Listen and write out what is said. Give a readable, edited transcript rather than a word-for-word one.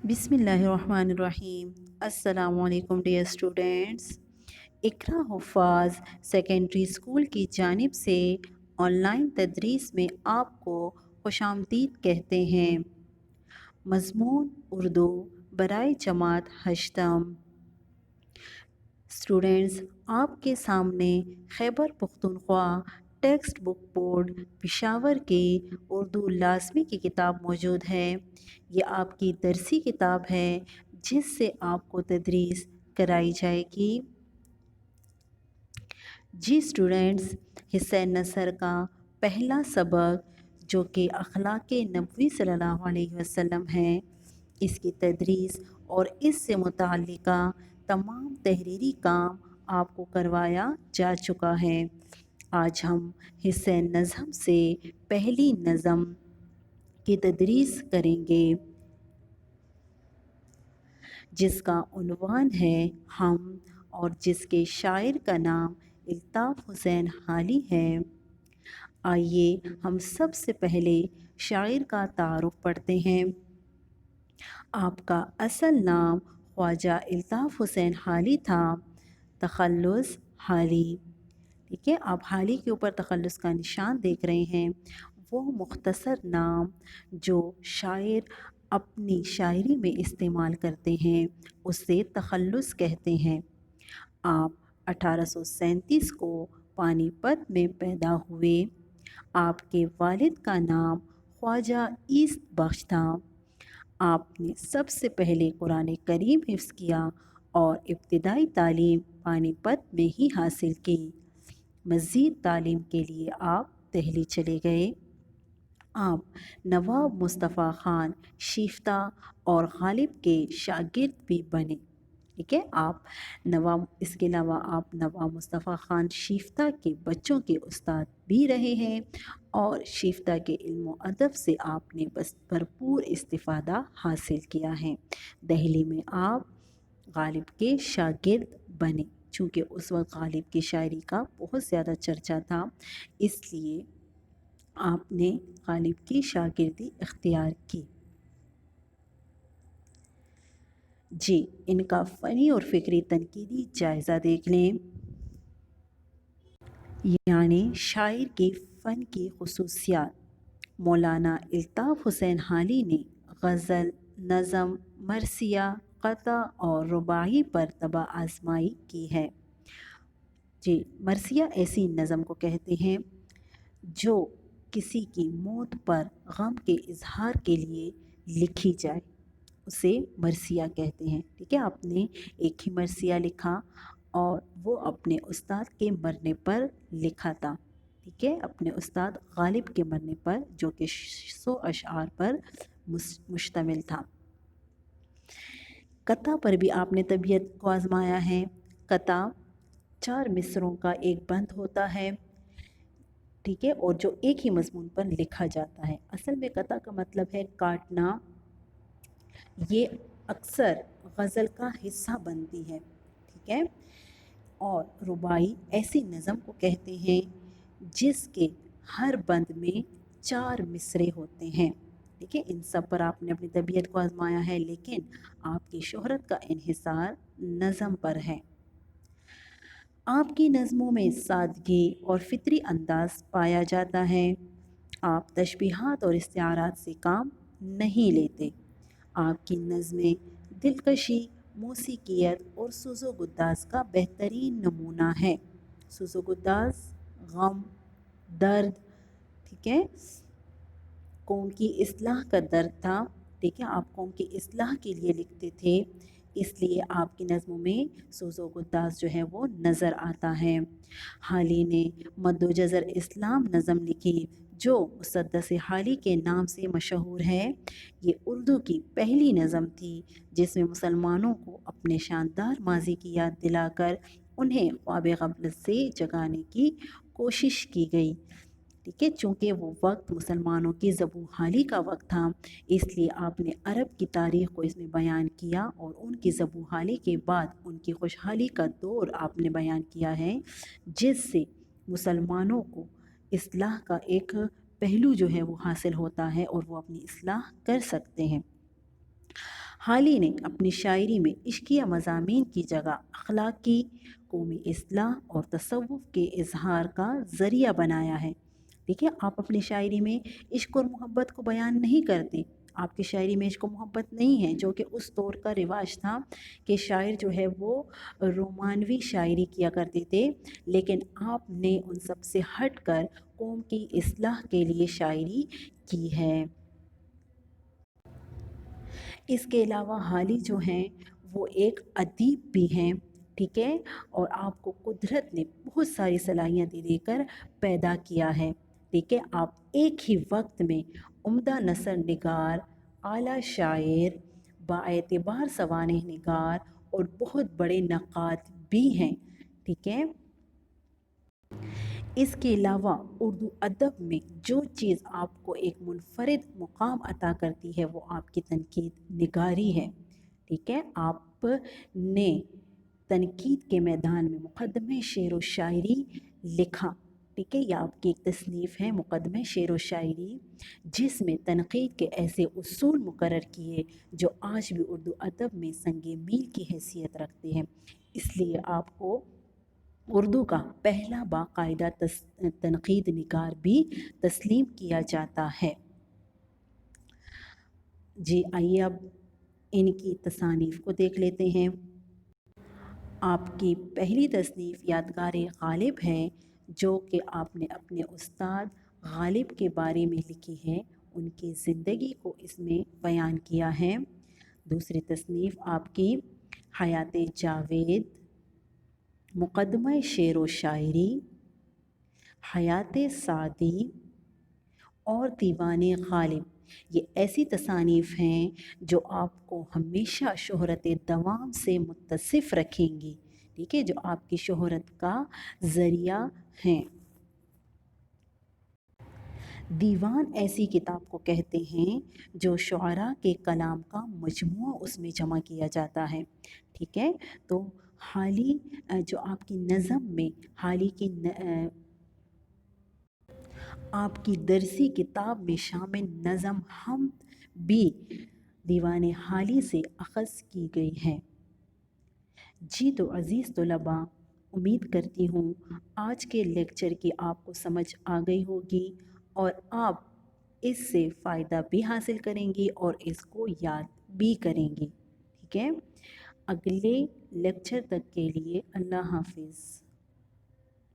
بسم اللہ الرحمن الرحیم۔ السلام علیکم ڈیئر اسٹوڈینٹس۔ اقرا حفاظ سیکنڈری اسکول کی جانب سے آن لائن تدریس میں آپ کو خوش آمدید کہتے ہیں۔ مضمون اردو برائے جماعت ہشتم۔ اسٹوڈینٹس، آپ کے سامنے Khyber Pakhtunkhwa text book board Peshawar کی اردو لازمی کی کتاب موجود ہے۔ یہ آپ کی درسی کتاب ہے جس سے آپ کو تدریس کرائی جائے گی۔ جی اسٹوڈینٹس، حصہ نثر کا پہلا سبق جو کہ اخلاق نبوی صلی اللہ علیہ وسلم ہے، اس کی تدریس اور اس سے متعلقہ تمام تحریری کام آپ کو کروایا جا چکا ہے۔ آج ہم حصہ نظم سے پہلی نظم کی تدریس کریں گے جس کا عنوان ہے ہم، اور جس کے شاعر کا نام الطاف حسین حالی ہے۔ آئیے ہم سب سے پہلے شاعر کا تعارف پڑھتے ہیں۔ آپ کا اصل نام خواجہ الطاف حسین حالی تھا، تخلص حالی۔ ٹھیک ہے، آپ حالی کے اوپر تخلص کا نشان دیکھ رہے ہیں۔ وہ مختصر نام جو شاعر اپنی شاعری میں استعمال کرتے ہیں اسے تخلص کہتے ہیں۔ آپ 1837 کو پانی پت میں پیدا ہوئے۔ آپ کے والد کا نام خواجہ ایست بخش تھا۔ آپ نے سب سے پہلے قرآن کریم حفظ کیا اور ابتدائی تعلیم پانی پت میں ہی حاصل کی۔ مزید تعلیم کے لیے آپ دہلی چلے گئے۔ آپ نواب مصطفیٰ خان شیفتہ اور غالب کے شاگرد بھی بنے۔ ٹھیک ہے، اس کے علاوہ آپ نواب مصطفیٰ خان شیفتہ کے بچوں کے استاد بھی رہے ہیں، اور شیفتہ کے علم و ادب سے آپ نے بس بھرپور استفادہ حاصل کیا ہے۔ دہلی میں آپ غالب کے شاگرد بنے۔ چونکہ اس وقت غالب کی شاعری کا بہت زیادہ چرچا تھا، اس لیے آپ نے غالب کی شاگردی اختیار کی۔ جی، ان کا فنی اور فکری تنقیدی جائزہ دیکھ لیں۔ یعنی شاعر کے فن کی خصوصیات۔ مولانا الطاف حسین حالی نے غزل، نظم، مرثیہ، قطع اور رباعی پر طبع آزمائی کی ہے۔ جی، مرثیہ ایسی نظم کو کہتے ہیں جو کسی کی موت پر غم کے اظہار کے لیے لکھی جائے، اسے مرثیہ کہتے ہیں۔ ٹھیک ہے، آپ نے ایک ہی مرثیہ لکھا اور وہ اپنے استاد کے مرنے پر لکھا تھا۔ ٹھیک ہے، اپنے استاد غالب کے مرنے پر، جو کہ 100 اشعار پر مشتمل تھا۔ قطع پر بھی آپ نے طبیعت کو آزمایا ہے۔ قطع 4 مصروں کا ایک بند ہوتا ہے، ٹھیک ہے، اور جو ایک ہی مضمون پر لکھا جاتا ہے۔ اصل میں قطع کا مطلب ہے کاٹنا۔ یہ اکثر غزل کا حصہ بنتی ہے، ٹھیک ہے۔ اور رباعی ایسی نظم کو کہتے ہیں جس کے ہر بند میں 4 مصرے ہوتے ہیں۔ ٹھیک ہے، ان سب پر آپ نے اپنی طبیعت کو آزمایا ہے، لیکن آپ کی شہرت کا انحصار نظم پر ہے۔ آپ کی نظموں میں سادگی اور فطری انداز پایا جاتا ہے۔ آپ تشبیہات اور استعارات سے کام نہیں لیتے۔ آپ کی نظمیں دلکشی، موسیقیت اور سوز و گداز کا بہترین نمونہ ہے۔ سوز و گداز، غم، درد، ٹھیک ہے، قوم کی اصلاح کا درد تھا۔ ٹھیک ہے، آپ قوم کی اصلاح کے لیے لکھتے تھے، اس لیے آپ کی نظموں میں سوز و گداز جو ہے وہ نظر آتا ہے۔ حالی نے مد و جزر اسلام نظم لکھی جو مسدس حالی کے نام سے مشہور ہے۔ یہ اردو کی پہلی نظم تھی جس میں مسلمانوں کو اپنے شاندار ماضی کی یاد دلا کر انہیں خواب غفلت سے جگانے کی کوشش کی گئی۔ ٹھیک ہے، چونکہ وہ وقت مسلمانوں کی زبوں حالی کا وقت تھا، اس لیے آپ نے عرب کی تاریخ کو اس میں بیان کیا اور ان کی زبوں حالی کے بعد ان کی خوشحالی کا دور آپ نے بیان کیا ہے، جس سے مسلمانوں کو اصلاح کا ایک پہلو جو ہے وہ حاصل ہوتا ہے اور وہ اپنی اصلاح کر سکتے ہیں۔ حالی نے اپنی شاعری میں عشقیہ مضامین کی جگہ اخلاقی، قومی اصلاح اور تصوف کے اظہار کا ذریعہ بنایا ہے۔ دیکھیے آپ اپنی شاعری میں عشق اور محبت کو بیان نہیں کرتے، آپ کی شاعری میں عشق و محبت نہیں ہے، جو کہ اس دور کا رواج تھا کہ شاعر جو ہے وہ رومانوی شاعری کیا کرتے تھے، لیکن آپ نے ان سب سے ہٹ کر قوم کی اصلاح کے لیے شاعری کی ہے۔ اس کے علاوہ حالی جو ہیں وہ ایک ادیب بھی ہیں، ٹھیک ہے، اور آپ کو قدرت نے بہت ساری صلاحیتیں دے کر پیدا کیا ہے، ٹھیک ہے۔ آپ ایک ہی وقت میں عمدہ نثر نگار، اعلیٰ شاعر، باعتبار سوانح نگار اور بہت بڑے نقاد بھی ہیں، ٹھیک ہے۔ اس کے علاوہ اردو ادب میں جو چیز آپ کو ایک منفرد مقام عطا کرتی ہے وہ آپ کی تنقید نگاری ہے، ٹھیک ہے۔ آپ نے تنقید کے میدان میں مقدمہ شعر و شاعری لکھا، ٹھیک ہے، یہ آپ کی ایک تصنیف ہے مقدمہ شعر و شاعری، جس میں تنقید کے ایسے اصول مقرر کیے جو آج بھی اردو ادب میں سنگ میل کی حیثیت رکھتے ہیں۔ اس لیے آپ کو اردو کا پہلا باقاعدہ تنقید نگار بھی تسلیم کیا جاتا ہے۔ جی آئیے اب ان کی تصانیف کو دیکھ لیتے ہیں۔ آپ کی پہلی تصنیف یادگار غالب ہے، جو کہ آپ نے اپنے استاد غالب کے بارے میں لکھی ہے، ان کی زندگی کو اس میں بیان کیا ہے۔ دوسری تصنیف آپ کی حیات جاوید، مقدمہ شعر و شاعری، حیات سعدی اور دیوان غالب، یہ ایسی تصانیف ہیں جو آپ کو ہمیشہ شہرت دوام سے متصف رکھیں گی، ٹھیک ہے، جو آپ کی شہرت کا ذریعہ ہیں۔ دیوان ایسی کتاب کو کہتے ہیں جو شعراء کے کلام کا مجموعہ اس میں جمع کیا جاتا ہے، ٹھیک ہے۔ تو حالی جو آپ کی نظم میں حالی کی آپ کی درسی کتاب میں شامل نظم حمد بھی دیوان حالی سے اخذ کی گئی ہے۔ جی تو عزیز طلباء، امید کرتی ہوں آج کے لیکچر کی آپ کو سمجھ آ گئی ہوگی اور آپ اس سے فائدہ بھی حاصل کریں گی اور اس کو یاد بھی کریں گی، ٹھیک ہے۔ اگلے لیکچر تک کے لیے اللہ حافظ۔